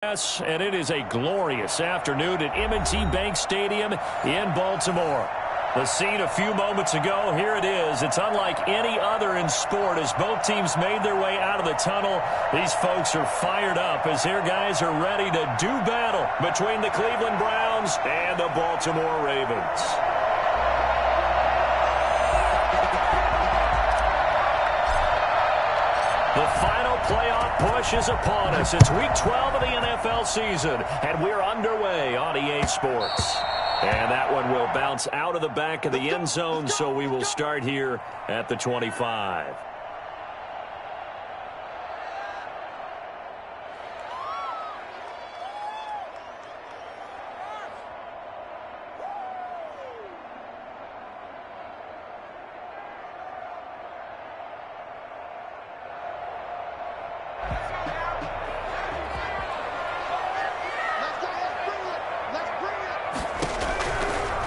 Yes, and it is a glorious afternoon at M&T Bank Stadium in Baltimore. The scene a few moments ago, here it is. It's unlike any other in sport as both teams made their way out of the tunnel. These folks are fired up as their guys are ready to do battle between the Cleveland Browns and the Baltimore Ravens. The final playoff push is upon us. It's Week 12 of the NFL season, and we're underway on EA Sports. And that one will bounce out of the back of the end zone, so we will start here at the 25.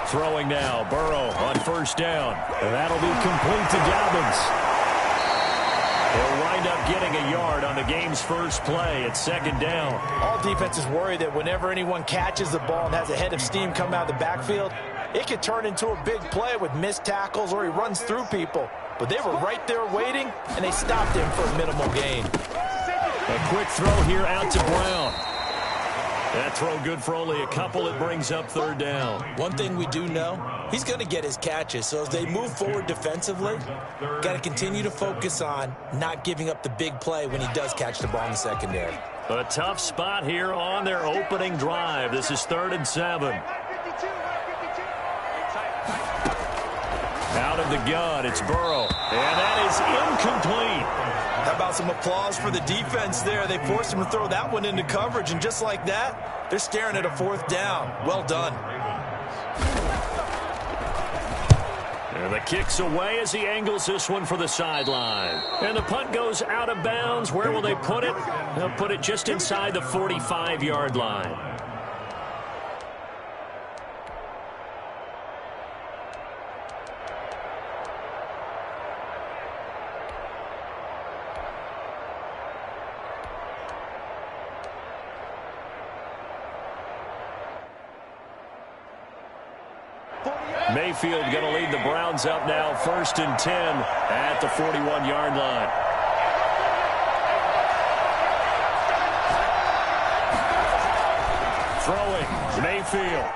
Throwing now, Burrow on first down. And that'll be complete to Dobbins. He'll wind up getting a yard on the game's first play at second down. All defenses worry that whenever anyone catches the ball and has a head of steam come out of the backfield, it could turn into a big play with missed tackles or he runs through people. But they were right there waiting, and they stopped him for a minimal gain. A quick throw here out to Brown. That throw good for only a couple. It brings up third down. One thing we do know, he's going to get his catches. So as they move forward defensively, got to continue to focus on not giving up the big play when he does catch the ball in the secondary. A tough spot here on their opening drive. This is 3rd and 7. Out of the gun, it's Burrow. And that is incomplete. How about some applause for the defense there? They forced him to throw that one into coverage, and just like that, they're staring at a 4th down. Well done. And the kick's away as he angles this one for the sideline. And the punt goes out of bounds. Where will they put it? They'll put it just inside the 45-yard line. Mayfield going to lead the Browns up now, 1st and 10 at the 41-yard line. Throwing, Mayfield.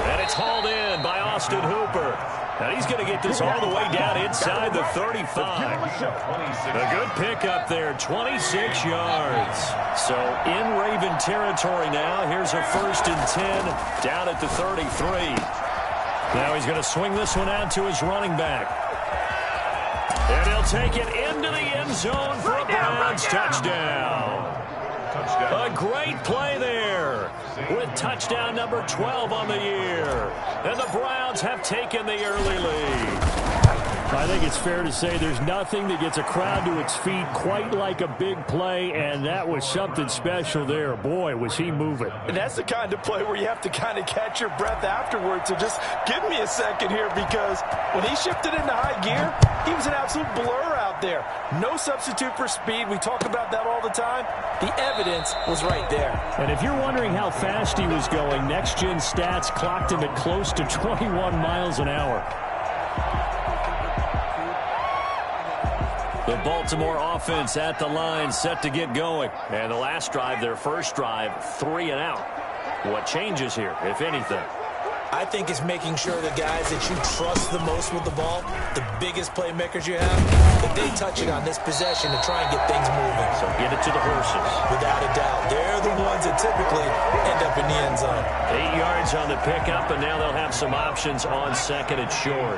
And it's hauled in by Austin Hooper. And he's going to get this all the way down inside the 35. A good pickup there, 26 yards. So in Raven territory now. Here's a 1st and 10 down at the 33. Now he's going to swing this one out to his running back. And he'll take it into the end zone for a Browns touchdown. A great play there with touchdown number 12 on the year. And the Browns have taken the early lead. I think it's fair to say there's nothing that gets a crowd to its feet quite like a big play, and that was something special there. Boy, was he moving. And that's the kind of play where you have to kind of catch your breath afterwards. So just give me a second here, because when he shifted into high gear, he was an absolute blur out there. No substitute for speed. We talk about that all the time. The evidence was right there. And if you're wondering how fast he was going, Next Gen Stats clocked him at close to 21 miles an hour. The Baltimore offense at the line, set to get going. And the last drive, their first drive, 3 and out. What changes here, if anything? I think it's making sure the guys that you trust the most with the ball, the biggest playmakers you have, that they touch it on this possession to try and get things moving. So get it to the horses. Without a doubt. They're the ones that typically end up in the end zone. 8 yards on the pickup, and now they'll have some options on 2nd and short.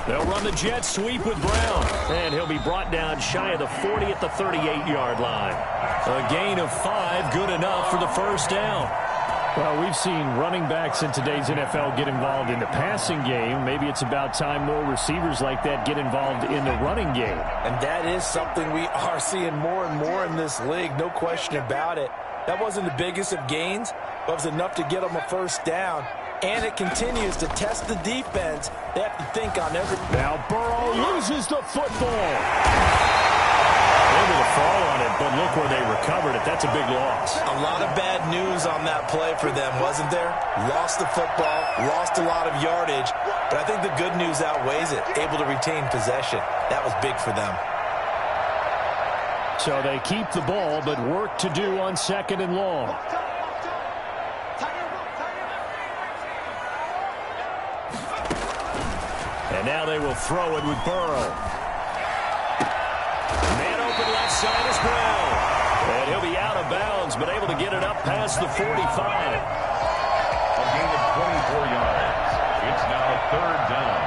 They'll run the jet sweep with Brown, and he'll be brought down shy of the 40 at the 38-yard line. A gain of 5, good enough for the first down. Well, we've seen running backs in today's NFL get involved in the passing game. Maybe it's about time more receivers like that get involved in the running game. And that is something we are seeing more and more in this league, no question about it. That wasn't the biggest of gains, but it was enough to get them a first down. and it continues to test the defense. They have to think on every... Now Burrow loses the football. Able to fall on it, but look where they recovered it. That's a big loss. A lot of bad news on that play for them, wasn't there? Lost the football, lost a lot of yardage, but I think the good news outweighs it. Able to retain possession. That was big for them. So they keep the ball, but work to do on 2nd and long. And now they will throw it with Burrow. Man open left side is Brown. And he'll be out of bounds, but able to get it up past the 45. A gain of 24 yards. It's now 3rd down.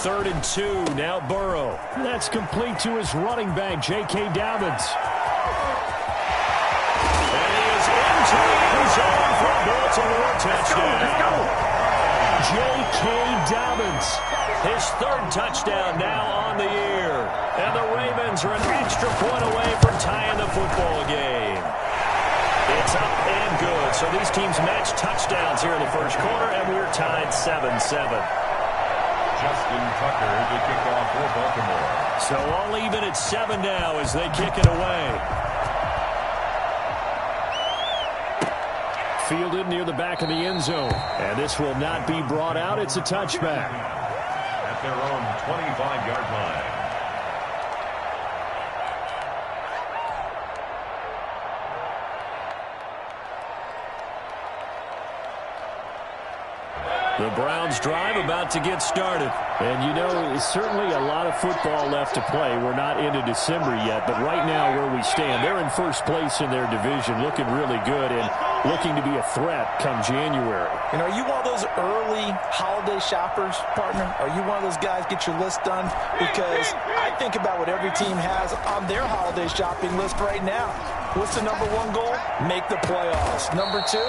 Third and 2, now Burrow. That's complete to his running back, J.K. Dobbins. And he is into the end zone for a Baltimore touchdown. Let's go. J.K. Dobbins. His 3rd touchdown now on the year. And the Ravens are an extra point away from tying the football game. It's up and good. So these teams match touchdowns here in the first quarter, and we're tied 7-7. Justin Tucker to kick off for Baltimore. So all even at 7 now as they kick it away. Fielded near the back of the end zone. And this will not be brought out. It's a touchback. At their own 25-yard line. The Browns drive about to get started. And, you know, certainly a lot of football left to play. We're not into December yet, but right now where we stand, they're in first place in their division, looking really good and looking to be a threat come January. And are you one of those early holiday shoppers, partner? Are you one of those guys get your list done? Because I think about what every team has on their holiday shopping list right now. What's the number 1 goal? Make the playoffs. Number 2,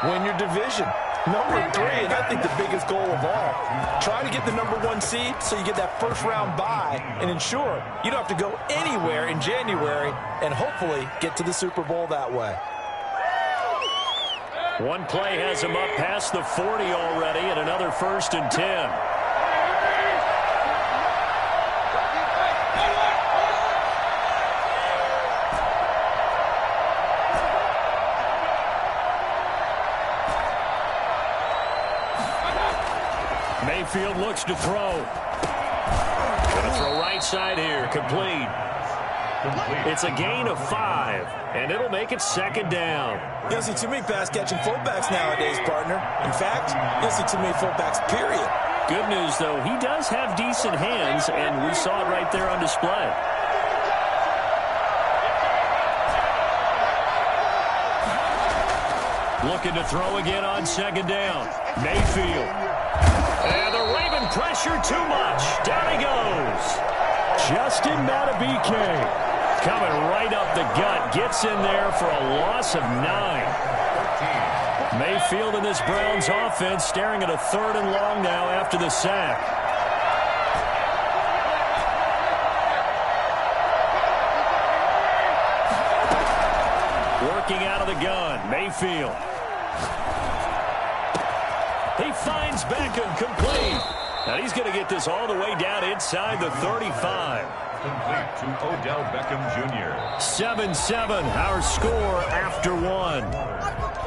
win your division. Number 3, and I think the biggest goal of all, try to get the number 1 seed so you get that first-round bye and ensure you don't have to go anywhere in January and hopefully get to the Super Bowl that way. One play has him up past the 40 already, and another 1st and 10. Mayfield looks to throw. Going to throw right side here. Complete. It's a gain of 5, and it'll make it 2nd down. You don't see too many pass-catching fullbacks nowadays, partner. In fact, you don't see too many fullbacks, period. Good news, though, he does have decent hands, and we saw it right there on display. Looking to throw again on 2nd down. Mayfield. And the Raven pressure too much. Down he goes. Justin Madubuike coming right up the gut. Gets in there for a loss of 9. Mayfield in this Browns offense staring at a 3rd and long now after the sack. Working out of the gun. Mayfield. He finds Beckham complete. And he's going to get this all the way down inside the 35. Complete to Odell Beckham Jr. 7-7, our score after 1.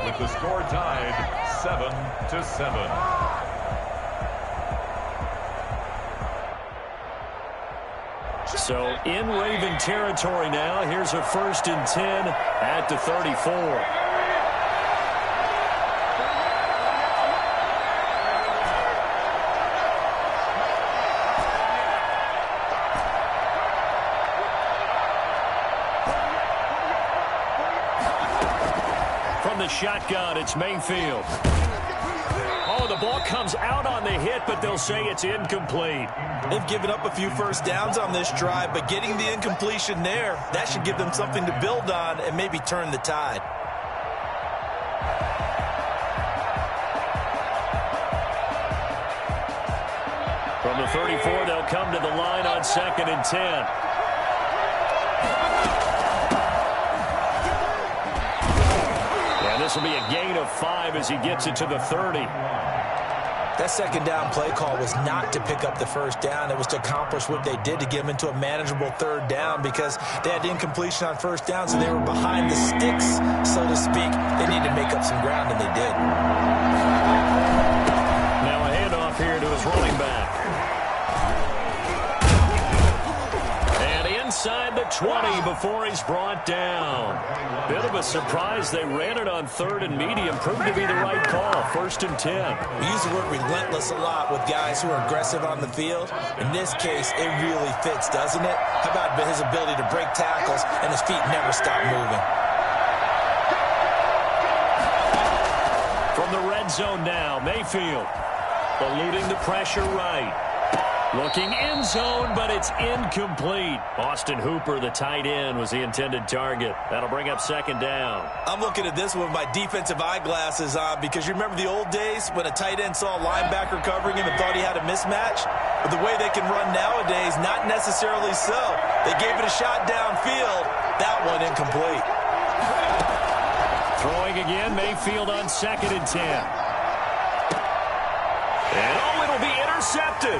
With the score tied 7-7. So in Raven territory now. Here's a 1st and 10 at the 34. From the shotgun, it's Mayfield. Oh, the ball comes out on the hit, but they'll say it's incomplete. They've given up a few first downs on this drive, but getting the incompletion there, that should give them something to build on and maybe turn the tide. From the 34, they'll come to the line on 2nd and 10. this will be a gain of 5 as he gets it to the 30. That second down play call was not to pick up the first down. It was to accomplish what they did to get them into a manageable third down because they had incompletion on first down, so they were behind the sticks, so to speak. They needed to make up some ground, and they did. Now a handoff here to his running back. Inside the 20 before he's brought down. Bit of a surprise. They ran it on 3rd and medium. Proved to be the right call. 1st and 10. We use the word relentless a lot with guys who are aggressive on the field. In this case, it really fits, doesn't it? How about his ability to break tackles and his feet never stop moving? From the red zone now, Mayfield eluding the pressure right. Looking end zone, but it's incomplete. Austin Hooper, the tight end, was the intended target. That'll bring up 2nd down. I'm looking at this with my defensive eyeglasses on because you remember the old days when a tight end saw a linebacker covering him and thought he had a mismatch? But the way they can run nowadays, not necessarily so. They gave it a shot downfield. That one incomplete. Throwing again, Mayfield on 2nd and 10. And it'll be intercepted.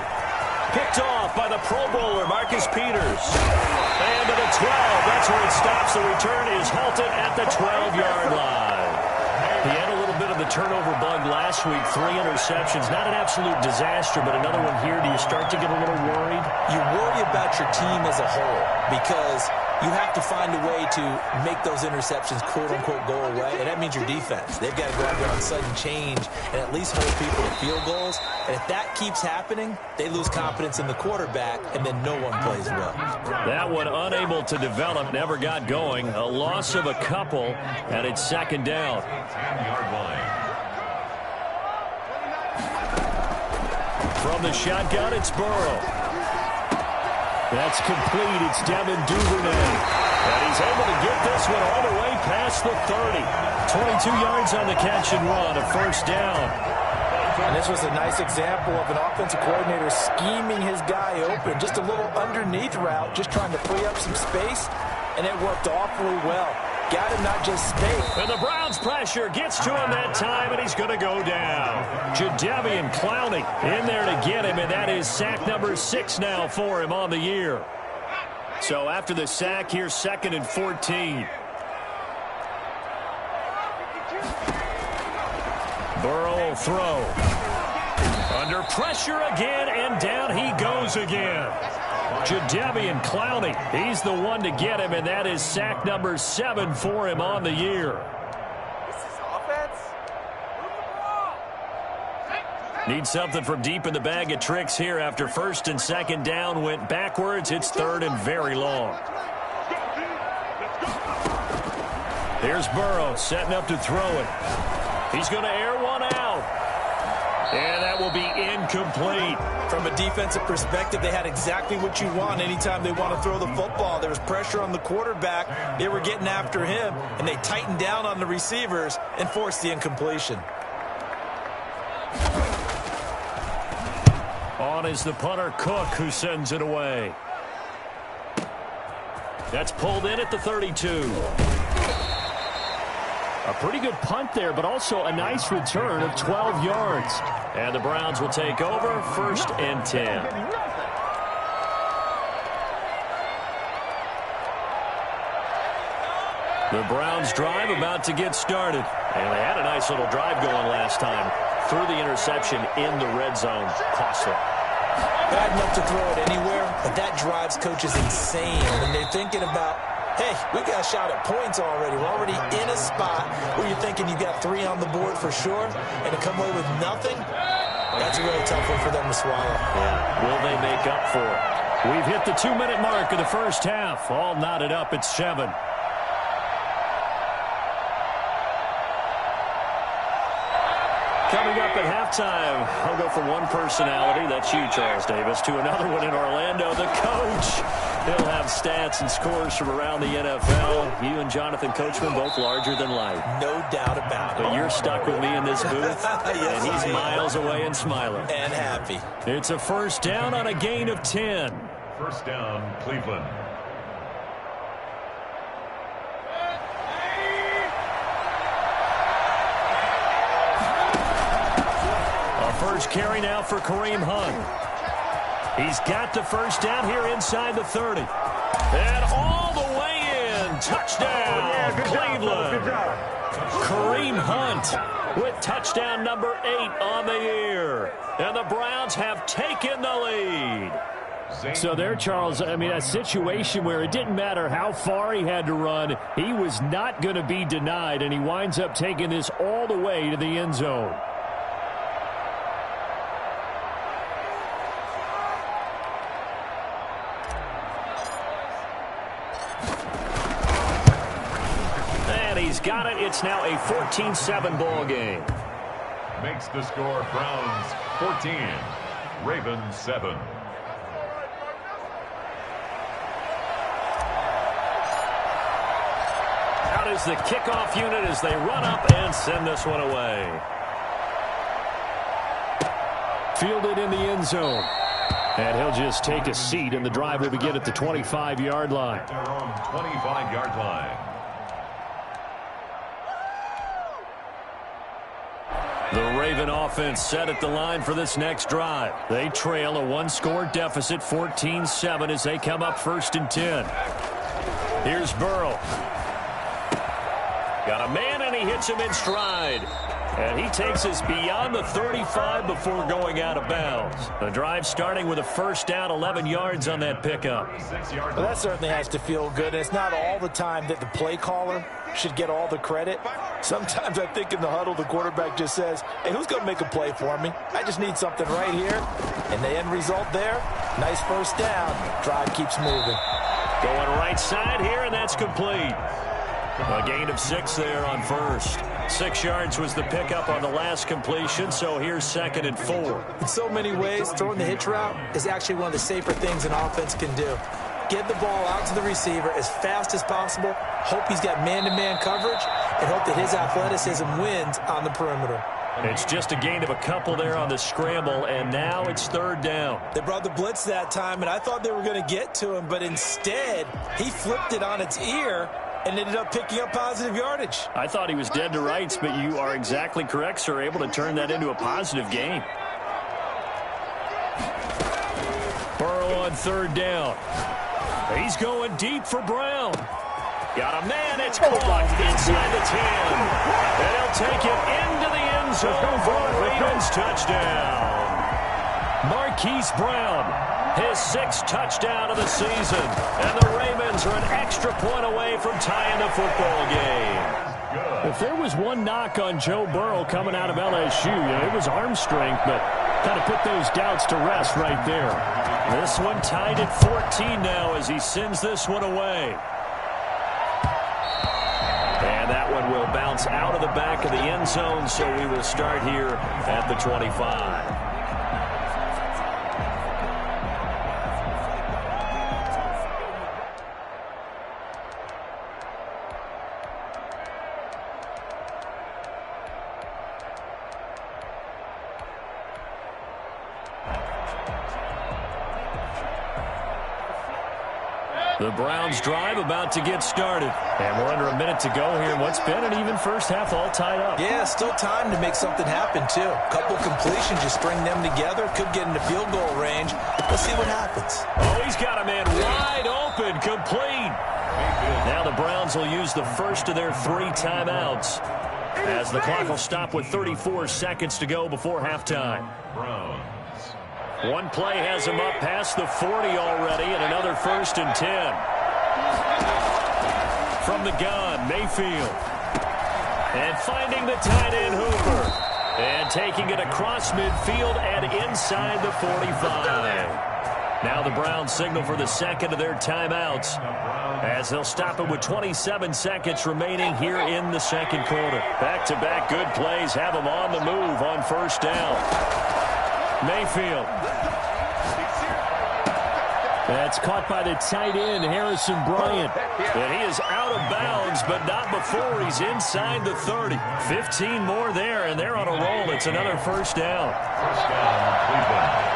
Picked off by the Pro Bowler, Marcus Peters. And to the 12. That's where it stops. The return is halted at the 12-yard line. He had a little bit of the turnover bug last week. 3 interceptions. Not an absolute disaster, but another one here. Do you start to get a little worried? You worry about your team as a whole because you have to find a way to make those interceptions, quote-unquote, go away. And that means your defense. They've got to go out there on sudden change and at least hold people to field goals. And if that keeps happening, they lose confidence in the quarterback, and then no one plays well. That one unable to develop, never got going. A loss of a couple, and it's 2nd down. 10-yard line. From the shotgun, it's Burrow. That's complete. It's Devin Duvernay. And he's able to get this one all the way past the 30. 22 yards on the catch and run, a 1st down. And this was a nice example of an offensive coordinator scheming his guy open. Just a little underneath route, just trying to free up some space, and it worked awfully well. Got him not just space. And the Browns pressure gets to him that time, and he's going to go down. Jadeveon Clowney in there to get him, and that is sack number 6 now for him on the year. So after the sack, here's 2nd and 14. Burrow will throw. Under pressure again, and down he goes again. Jadeveon Clowney, he's the one to get him, and that is sack number 7 for him on the year. This is offense. Move the ball. Need something from deep in the bag of tricks here after 1st and 2nd down went backwards. It's 3rd and very long. Here's Burrow setting up to throw it. He's going to air one out. And that will be incomplete. From a defensive perspective, they had exactly what you want anytime they want to throw the football. There was pressure on the quarterback. They were getting after him, and they tightened down on the receivers and forced the incompletion. On is the punter, Cook, who sends it away. That's pulled in at the 32. A pretty good punt there, but also a nice return of 12 yards. And the Browns will take over, 1st and 10. The Browns drive about to get started. And they had a nice little drive going last time. Threw the interception in the red zone. Costly. Bad enough to throw it anywhere, but that drives coaches insane when they're thinking about, hey, we got a shot at points already. We're already in a spot where you're thinking you got 3 on the board for sure, and to come away with nothing, that's a really tough one for them to swallow. Yeah, will they make up for it? We've hit the 2-minute mark of the first half. All knotted up at 7. Coming up at halftime, I'll go from one personality, that's you, Charles Davis, to another one in Orlando, the coach. He'll have stats and scores from around the NFL. You and Jonathan Coachman, both larger than life. No doubt about it. But you're stuck with me in this booth, yes, and he's miles away and smiling. And happy. It's a 1st down on a gain of 10. 1st down, Cleveland. first carry now for Kareem Hunt. He's got the first down here inside the 30. And all the way in. Touchdown, Cleveland. Kareem Hunt with touchdown number 8 on the year. And the Browns have taken the lead. So there, Charles, I mean, a situation where it didn't matter how far he had to run. He was not going to be denied, and he winds up taking this all the way to the end zone. And he's got it. It's now a 14-7 ball game. Makes the score Browns 14, Ravens 7. Out is the kickoff unit as they run up and send this one away. Fielded in the end zone. And he'll just take a seat, and the drive will begin at the 25-yard line. Their own 25-yard line. The Raven offense set at the line for this next drive. They trail a one-score deficit, 14-7, as they come up 1st and 10. Here's Burrow. Got a man, and he hits him in stride. And he takes us beyond the 35 before going out of bounds. The drive starting with a first down, 11 yards on that pickup. Well, that certainly has to feel good. And it's not all the time that the play caller should get all the credit. Sometimes I think in the huddle, the quarterback just says, hey, who's going to make a play for me? I just need something right here. And the end result there, nice first down. Drive keeps moving. Going right side here, and that's complete. A gain of 6 there on first. 6 yards was the pickup on the last completion, so here's 2nd and 4. In so many ways, throwing the hitch route is actually one of the safer things an offense can do. Get the ball out to the receiver as fast as possible, hope he's got man-to-man coverage, and hope that his athleticism wins on the perimeter. It's just a gain of a couple there on the scramble, and now it's 3rd down. They brought the blitz that time, and I thought they were going to get to him, but instead, he flipped it on its ear and ended up picking up positive yardage. I thought he was dead to rights, but you are exactly correct, sir. Able to turn that into a positive gain. Burrow on 3rd down. He's going deep for Brown. Got a man. It's caught inside the 10. And he'll take it into the end zone for a Ravens touchdown. Marquise Brown, his 6th touchdown of the season. And the Ravens are an extra point away from tying the football game. If there was one knock on Joe Burrow coming out of LSU, it was arm strength, but kind of put those doubts to rest right there. This one tied at 14 now as he sends this one away. And that one will bounce out of the back of the end zone, so we will start here at the 25. The Browns drive about to get started. And we're under a minute to go here. What's been an even first half, all tied up. Yeah, still time to make something happen, too. A couple completions, just string them together. Could get into field goal range. Let's see what happens. Oh, he's got a man wide open, complete. Now the Browns will use the first of their 3 timeouts, as the clock will stop with 34 seconds to go before halftime. Browns. One play has him up past the 40 already, and another 1st and 10. From the gun, Mayfield. And finding the tight end, Hooper. And taking it across midfield and inside the 45. Now the Browns signal for the 2nd of their timeouts, as they'll stop it with 27 seconds remaining here in the 2nd quarter. Back-to-back good plays have them on the move on 1st down. Mayfield. That's caught by the tight end, Harrison Bryant. And he is out of bounds, but not before he's inside the 30. 15 more there, and they're on a roll. It's another 1st down. First down, Cleveland.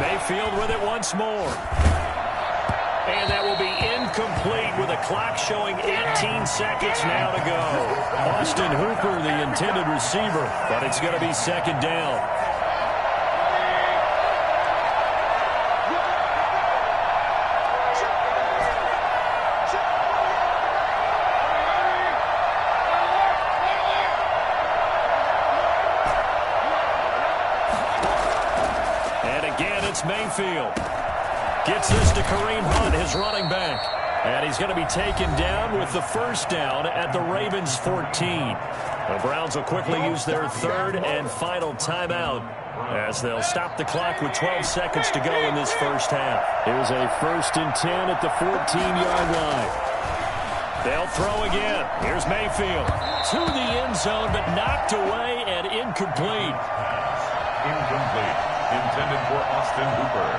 Mayfield with it once more. And that will be incomplete with a clock showing 18 seconds now to go. Austin Hooper, the intended receiver, but it's going to be second down. And again, it's Mayfield. Gets this to Kareem Hunt, his running back. And he's going to be taken down with the first down at the Ravens' 14. The Browns will quickly use their third and final timeout as they'll stop the clock with 12 seconds to go in this first half. Here's a 1st and 10 at the 14-yard line. They'll throw again. Here's Mayfield to the end zone, but knocked away and incomplete. Incomplete. Intended for Austin Hooper.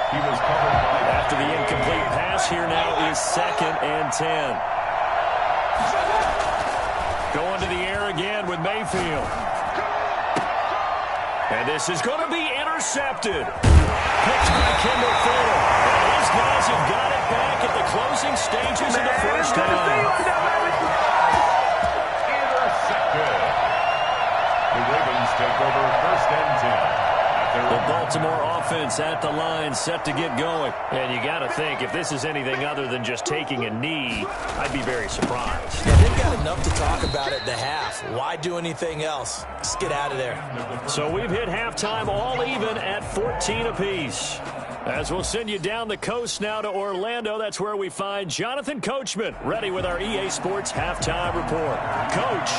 He was covered by... After the incomplete pass, here now is 2nd and 10. Going to the air again with Mayfield. And this is going to be intercepted. Picked by Kendall Fuller. And his guys have got it back at the closing stages of the first half. Intercepted. The Ravens take over 1st and 10. The Baltimore offense at the line, set to get going. And you got to think, if this is anything other than just taking a knee, I'd be very surprised. Yeah, they've got enough to talk about at the half. Why do anything else? Just get out of there. So we've hit halftime all even at 14 apiece. As we'll send you down the coast now to Orlando, that's where we find Jonathan Coachman, ready with our EA Sports Halftime Report. Coach,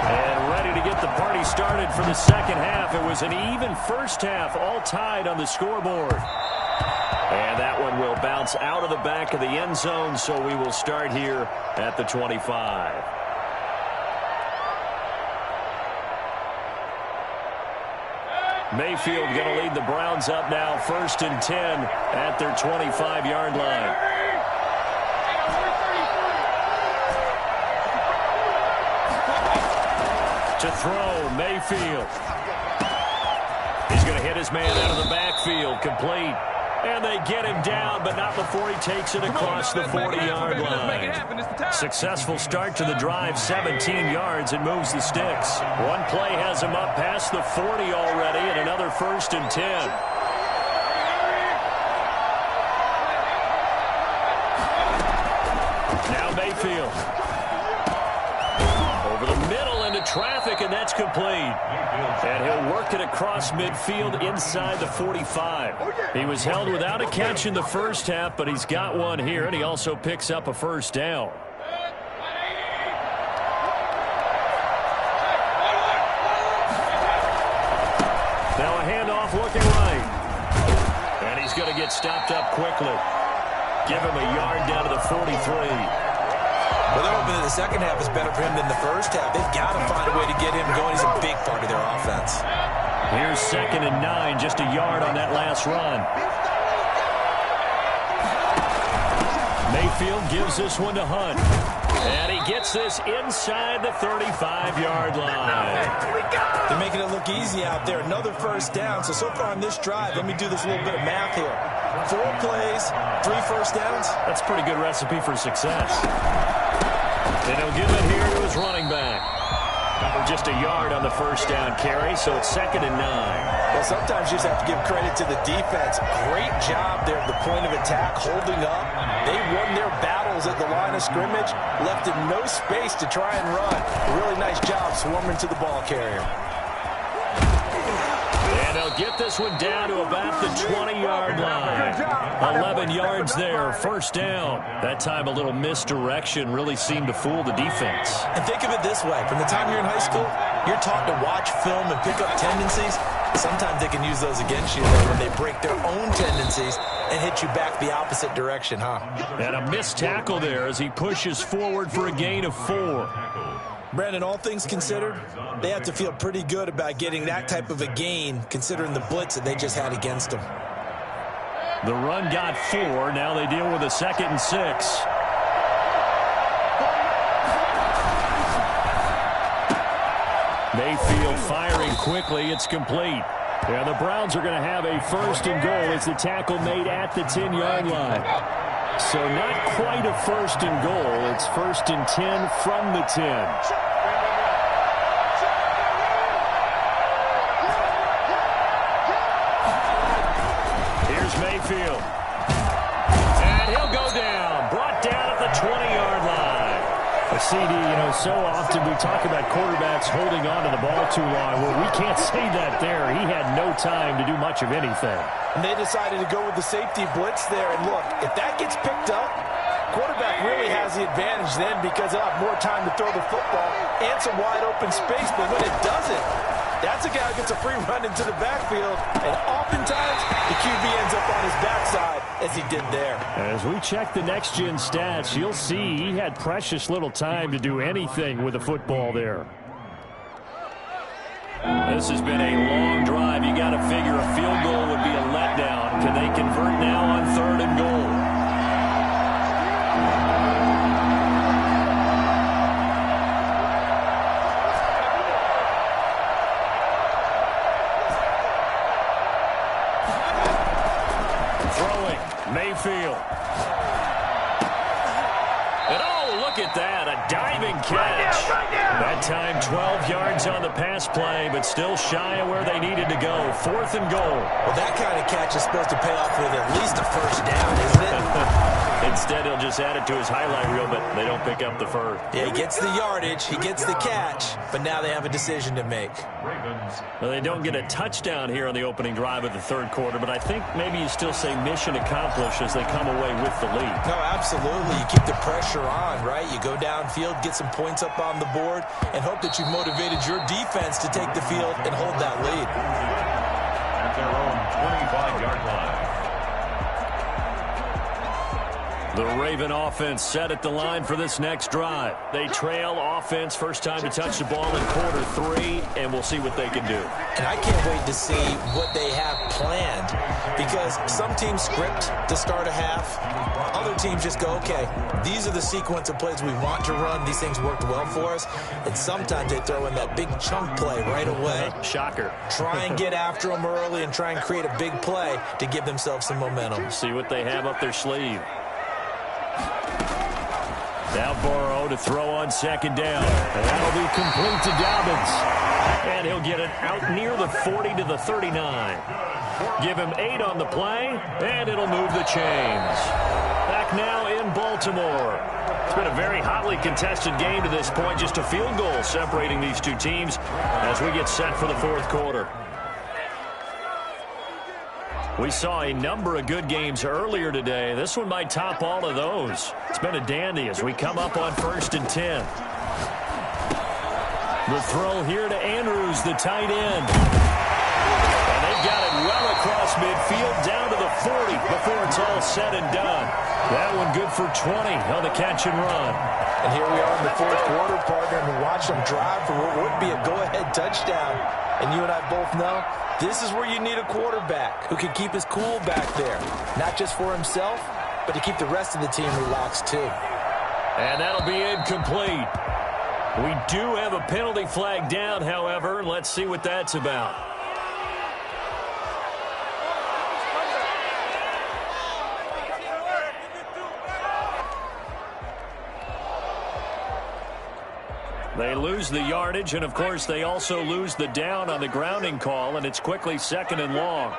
and ready to get the party started for the second half. It was an even first half, all tied on the scoreboard. And that one will bounce out of the back of the end zone, so we will start here at the 25. Mayfield going to lead the Browns up now, 1st and 10 at their 25-yard line. To throw, Mayfield. He's going to hit his man out of the backfield, complete. And they get him down, but not before he takes it across the 40-yard line. Successful start to the drive, 17 yards, and moves the sticks. One play has him up past the 40 already, and another 1st and 10. Now Mayfield. Over the middle into traffic, and that's complete. And he'll work it across midfield inside the 45. He was held without a catch in the first half, but he's got one here, and he also picks up a first down. Now a handoff looking right. And he's going to get stopped up quickly. Give him a yard down to the 43. Well, they're hoping that the second half is better for him than the first half. They've got to find a way to get him going. He's a big part of their offense. Here's 2nd and 9, just a yard on that last run. Mayfield gives this one to Hunt. And he gets this inside the 35-yard line. They're making it look easy out there. Another first down. So far on this drive, let me do this little bit of math here. 4 plays, 3 first downs. That's a pretty good recipe for success. And he'll give it here to his running back. Just a yard on the first down carry, so it's 2nd and 9. Well, sometimes you just have to give credit to the defense. Great job there at the point of attack, holding up. They won their battles at the line of scrimmage, left him no space to try and run. A really nice job swarming to the ball carrier. And they'll get this one down to about the 20-yard line. 11 yards there, first down. That time a little misdirection really seemed to fool the defense. And think of it this way. From the time you're in high school, you're taught to watch film and pick up tendencies. Sometimes they can use those against you when they break their own tendencies and hit you back the opposite direction, huh? And a missed tackle there as he pushes forward for a gain of 4. Brandon, all things considered, they have to feel pretty good about getting that type of a gain, considering the blitz that they just had against them. The run got 4. Now they deal with a 2nd and 6. Mayfield firing quickly. It's complete. Yeah, the Browns are going to have a first and goal as the tackle made at the 10-yard line. So not quite a first and goal. It's first and 10 from the 10. Here's Mayfield. And he'll go down. Brought down at the 20-yard line. CD, so often we talk about quarterbacks holding on to the ball too long. Well, we can't say that there. He had no time to do much of anything. And they decided to go with the safety blitz there. And look, if that gets picked up, quarterback really has the advantage then because they'll have more time to throw the football and some wide open space. But when it doesn't, that's a guy who gets a free run into the backfield. And oftentimes, the QB ends up on his backside as he did there. As we check the next-gen stats, you'll see he had precious little time to do anything with the football there. This has been a long drive. You got to figure a field goal would be a letdown. Can they convert now on 3rd and goal? Mayfield. And oh, look at that, a diving catch. That time 12 yards on the pass play, but still shy of where they needed to go. 4th and goal. Well, that kind of catch is supposed to pay off with at least a first down, isn't it? Instead, he'll just add it to his highlight reel, but they don't pick up the first. Yeah, he gets the yardage, he gets the catch, but now they have a decision to make. Well, they don't get a touchdown here on the opening drive of the 3rd quarter, but I think maybe you still say mission accomplished as they come away with the lead. No, absolutely. You keep the pressure on, right? You go downfield, get some points up on the board, and hope that you've motivated your defense to take the field and hold that lead. At their own 25-yard line. The Raven offense set at the line for this next drive. They trail offense, first time to touch the ball in quarter 3, and we'll see what they can do. And I can't wait to see what they have planned because some teams script to start a half. Other teams just go, okay, these are the sequence of plays we want to run. These things worked well for us. And sometimes they throw in that big chunk play right away. Shocker. Try and get after them early and try and create a big play to give themselves some momentum. See what they have up their sleeve. Now Burrow to throw on 2nd down. And that'll be complete to Dobbins. And he'll get it out near the 40 to the 39. Give him 8 on the play, and it'll move the chains. Back now in Baltimore. It's been a very hotly contested game to this point. Just a field goal separating these two teams as we get set for the 4th quarter. We saw a number of good games earlier today. This one might top all of those. It's been a dandy as we come up on 1st and 10. The throw here to Andrews, the tight end. And they've got it well across midfield down to the 40 before it's all said and done. That one good for 20 on the catch and run. And here we are in the 4th quarter, partner, and watch them drive for what would be a go-ahead touchdown. And you and I both know this is where you need a quarterback who can keep his cool back there. Not just for himself, but to keep the rest of the team relaxed too. And that'll be incomplete. We do have a penalty flag down, however. Let's see what that's about. They lose the yardage, and, of course, they also lose the down on the grounding call, and it's quickly 2nd and long.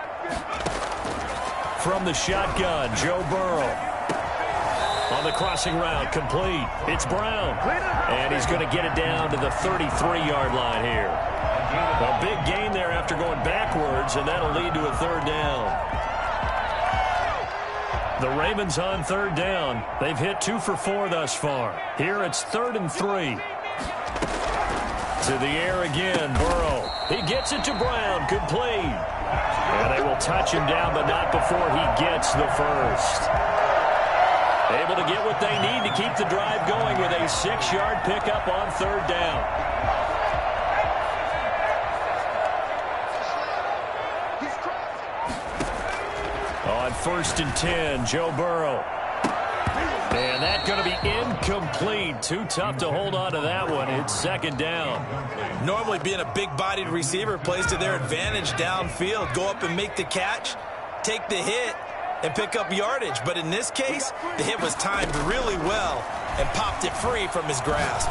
From the shotgun, Joe Burrow. On the crossing route, complete. It's Brown. And he's going to get it down to the 33-yard line here. A big gain there after going backwards, and that'll lead to a 3rd down. The Ravens on 3rd down. They've hit 2 for 4 thus far. Here it's 3rd and 3. To the air again, Burrow. He gets it to Brown, complete. And they will touch him down, but not before he gets the first. Able to get what they need to keep the drive going with a 6-yard pickup on 3rd down. On 1st and 10, Joe Burrow. And that's going to be incomplete. Too tough to hold on to that one. It's second down. Normally being a big-bodied receiver plays to their advantage downfield. Go up and make the catch, take the hit, and pick up yardage. But in this case, the hit was timed really well and popped it free from his grasp.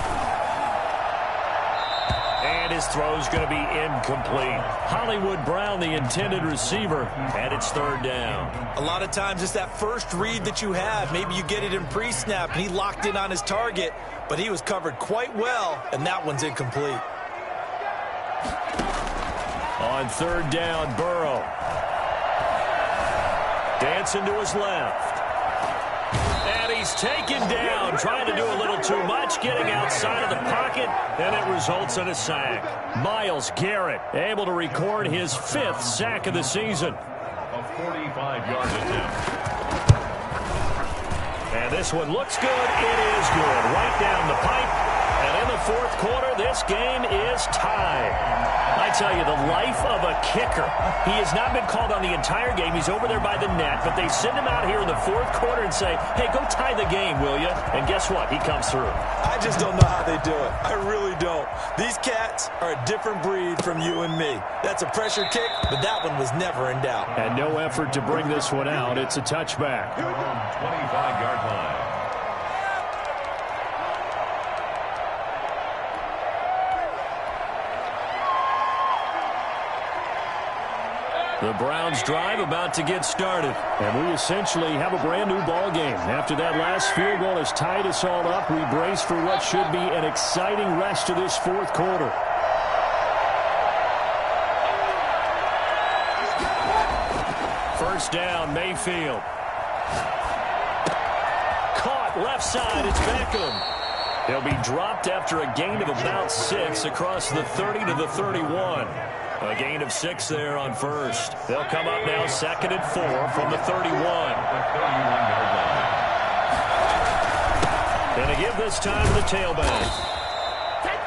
And his throw's going to be incomplete. Hollywood Brown, the intended receiver, and it's third down. A lot of times it's that first read that you have. Maybe you get it in pre-snap, and he locked in on his target, but he was covered quite well, and that one's incomplete. On third down, Burrow. Dancing to his left. And he's taken down, trying to do a little too much, getting outside of the pocket, and it results in a sack. Myles Garrett able to record his 5th sack of the season. A 45-yard attempt. And this one looks good. It is good. Right down the pipe. And in the fourth quarter, this game is tied. I tell you, the life of a kicker. He has not been called on the entire game. He's over there by the net, but they send him out here in the fourth quarter and say, hey, go tie the game, will you? And guess what? He comes through. I just don't know how they do it. I really don't. These cats are a different breed from you and me. That's a pressure kick, but that one was never in doubt. And no effort to bring this one out. It's a touchback. 25-yard line. The Browns drive about to get started. And we essentially have a brand new ball game. After that last field goal has tied us all up, we brace for what should be an exciting rest of this fourth quarter. First down, Mayfield. Caught left side, it's Beckham. He'll be dropped after a gain of about 6 across the 30 to the 31. A gain of 6 there on first. They'll come up now 2nd and 4 from the 31. And to give this time to the tailback.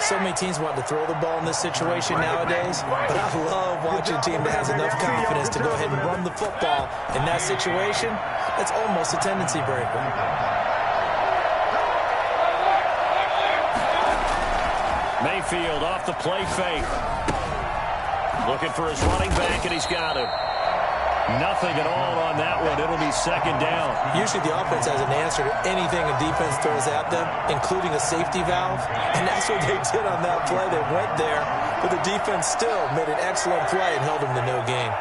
So many teams want to throw the ball in this situation nowadays, but I love watching a team that has enough confidence to go ahead and run the football. In that situation, it's almost a tendency breaker. Mayfield off the play fake. Looking for his running back, and he's got him. Nothing at all on that one. It'll be second down. Usually the offense has an answer to anything a defense throws at them, including a safety valve. And that's what they did on that play. They went there, but the defense still made an excellent play and held them to no gain.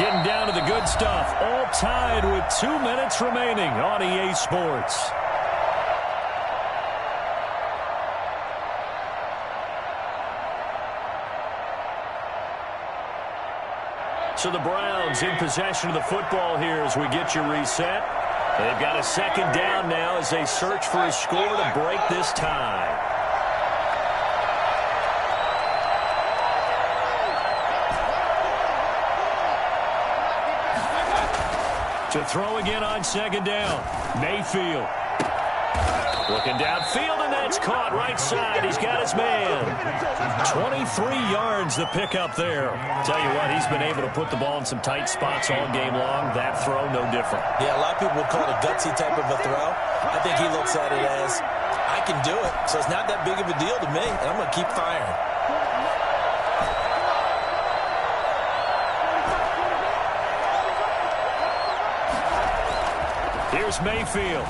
Getting down to the good stuff. All tied with 2 minutes remaining on EA Sports. So the Browns in possession of the football here as we get you reset. They've got a second down now as they search for a score to break this tie. To throw again on second down. Mayfield. Looking downfield, and that's caught right side. He's got his man. 23 yards the pickup there. Tell you what, he's been able to put the ball in some tight spots all game long. That throw, no different. Yeah, a lot of people would call it a gutsy type of a throw. I think he looks at it as, I can do it, so it's not that big of a deal to me, and I'm going to keep firing. Here's Mayfield.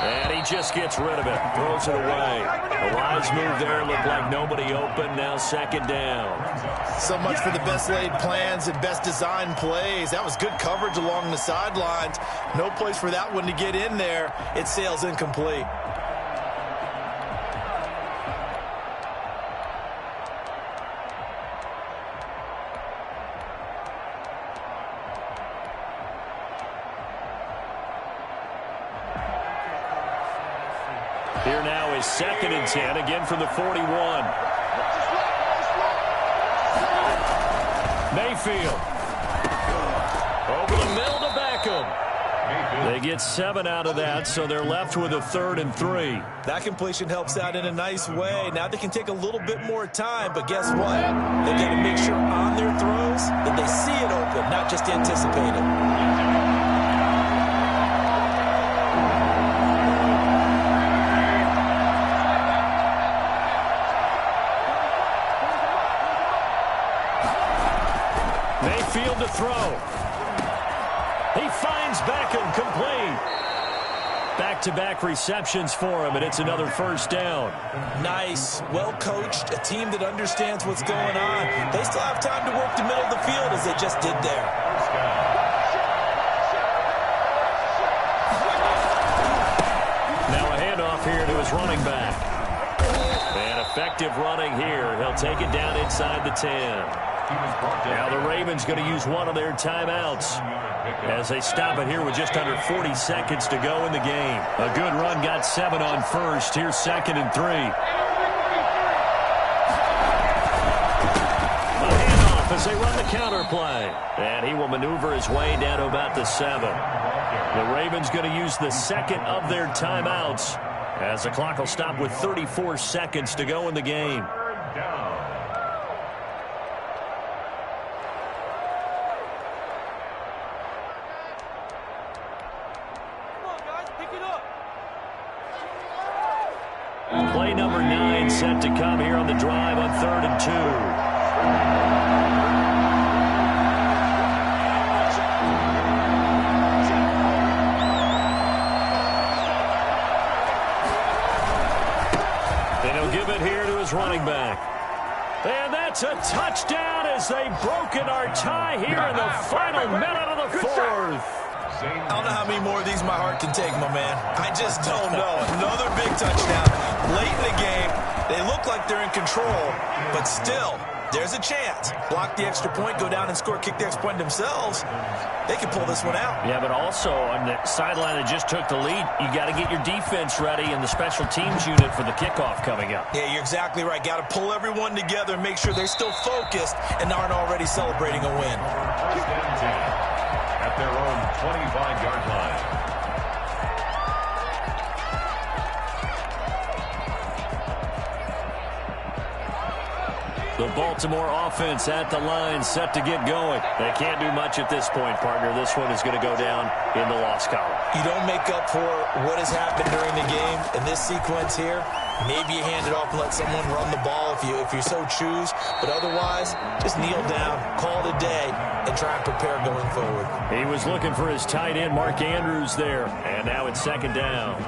And he just gets rid of it. Throws it away. A wise move there. Looked like nobody open. Now second down. So much for the best laid plans and best designed plays. That was good coverage along the sidelines. No place for that one to get in there. It sails incomplete. Here now is 2nd and 10, again from the 41. Mayfield. Over the middle to Beckham. They get 7 out of that, so they're left with a 3rd and 3. That completion helps out in a nice way. Now they can take a little bit more time, but guess what? They've got to make sure on their throws that they see it open, not just anticipate it. Mayfield to throw. He finds Beckham complete. Back-to-back receptions for him, and it's another 1st down. Nice, well-coached, a team that understands what's going on. They still have time to work the middle of the field as they just did there. Now a handoff here to his running back. And effective running here. He'll take it down inside the 10. Now the Ravens going to use one of their timeouts as they stop it here with just under 40 seconds to go in the game. A good run got 7 on 1st. Here's 2nd and 3. A handoff as they run the counter play. And he will maneuver his way down to about the 7. The Ravens going to use the 2nd of their timeouts as the clock will stop with 34 seconds to go in the game. Play number 9 set to come here on the drive on 3rd and 2. And he'll give it here to his running back. And that's a touchdown as they've broken our tie here in the final minute of the 4th. I don't know how many more of these my heart can take, my man. I just don't know. Another big touchdown. Late in the game, they look like they're in control, but still, there's a chance. Block the extra point, go down and score, kick the extra point themselves. They can pull this one out. Yeah, but also on the sideline that just took the lead, you got to get your defense ready and the special teams unit for the kickoff coming up. Yeah, you're exactly right. Got to pull everyone together and make sure they're still focused and aren't already celebrating a win. At their own 25-yard line. The Baltimore offense at the line, set to get going. They can't do much at this point, partner. This one is going to go down in the loss column. You don't make up for what has happened during the game. In this sequence here, maybe you hand it off and let someone run the ball if you so choose. But otherwise, just kneel down, call it a day, and try and prepare going forward. He was looking for his tight end, Mark Andrews, there. And now it's 2nd down.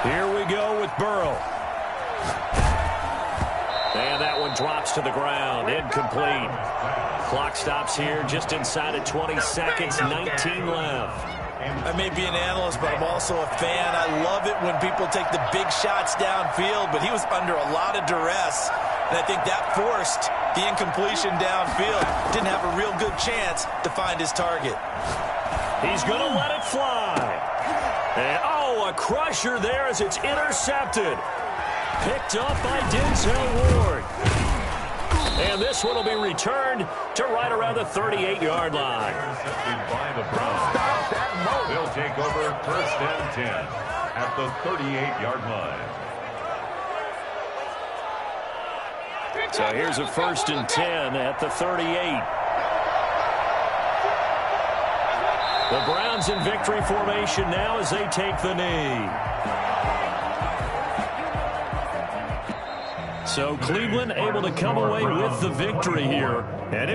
Here we go with Burrow. And that one drops to the ground. Incomplete. Clock stops here just inside of 20 seconds. 19 left. I may be an analyst, but I'm also a fan. I love it when people take the big shots downfield, but he was under a lot of duress. And I think that forced the incompletion downfield. Didn't have a real good chance to find his target. He's going to let it fly. And, a crusher there as it's intercepted. Picked up by Denzel Ward. And this one will be returned to right around the 38-yard line. They'll take over 1st and 10 at the 38-yard line. So here's a 1st and 10 at the 38. The Browns in victory formation now as they take the knee. So Cleveland able to come away with the victory here. And